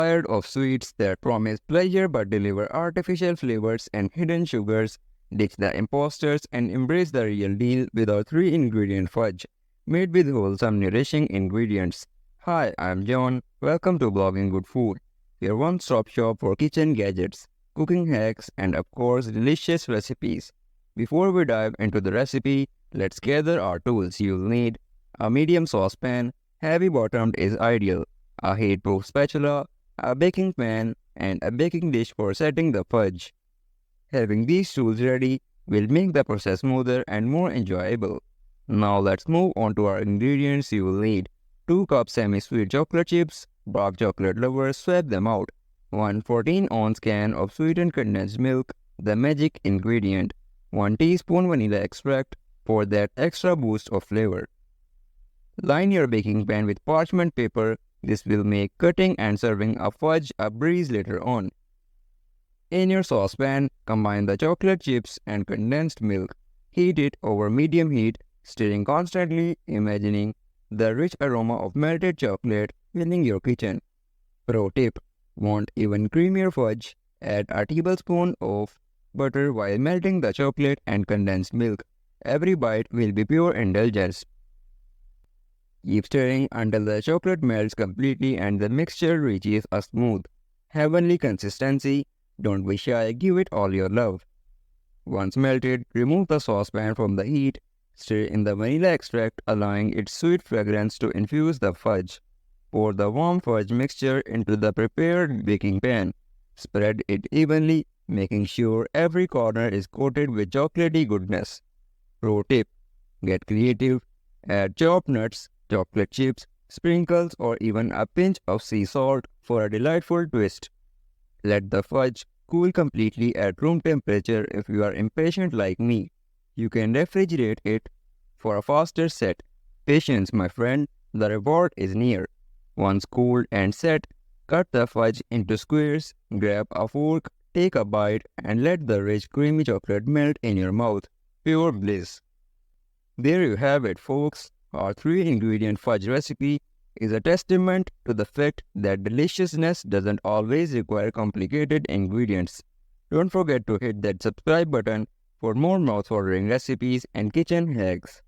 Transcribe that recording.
Tired of sweets that promise pleasure but deliver artificial flavors and hidden sugars? Ditch the imposters and embrace the real deal with our 3-ingredient fudge, made with wholesome, nourishing ingredients. Hi, I'm John. Welcome to Blogging Good Food, your one-stop shop for kitchen gadgets, cooking hacks, and of course, delicious recipes. Before we dive into the recipe, let's gather our tools you'll need. A medium saucepan, heavy-bottomed is ideal. A heat-proof spatula, a baking pan, and a baking dish for setting the fudge. Having these tools ready will make the process smoother and more enjoyable. Now let's move on to our ingredients you will need. 2 cups semi-sweet chocolate chips. Dark chocolate lovers swap them out. 1 14-ounce can of sweetened condensed milk, the magic ingredient. 1 teaspoon vanilla extract for that extra boost of flavor. Line your baking pan with parchment paper. This will make cutting and serving a fudge a breeze later on. In your saucepan, combine the chocolate chips and condensed milk. Heat it over medium heat, stirring constantly, imagining the rich aroma of melted chocolate filling your kitchen. Pro tip: want even creamier fudge? Add a tablespoon of butter while melting the chocolate and condensed milk. Every bite will be pure indulgence. Keep stirring until the chocolate melts completely and the mixture reaches a smooth, heavenly consistency. Don't be shy, give it all your love. Once melted, remove the saucepan from the heat. Stir in the vanilla extract, allowing its sweet fragrance to infuse the fudge. Pour the warm fudge mixture into the prepared baking pan. Spread it evenly, making sure every corner is coated with chocolatey goodness. Pro tip: get creative. Add chopped nuts, chocolate chips, sprinkles, or even a pinch of sea salt for a delightful twist. Let the fudge cool completely at room temperature if you are impatient like me. You can refrigerate it for a faster set. Patience, my friend, the reward is near. Once cooled and set, cut the fudge into squares, grab a fork, take a bite, and let the rich creamy chocolate melt in your mouth. Pure bliss. There you have it, folks. Our 3-ingredient fudge recipe is a testament to the fact that deliciousness doesn't always require complicated ingredients. Don't forget to hit that subscribe button for more mouth-watering recipes and kitchen hacks.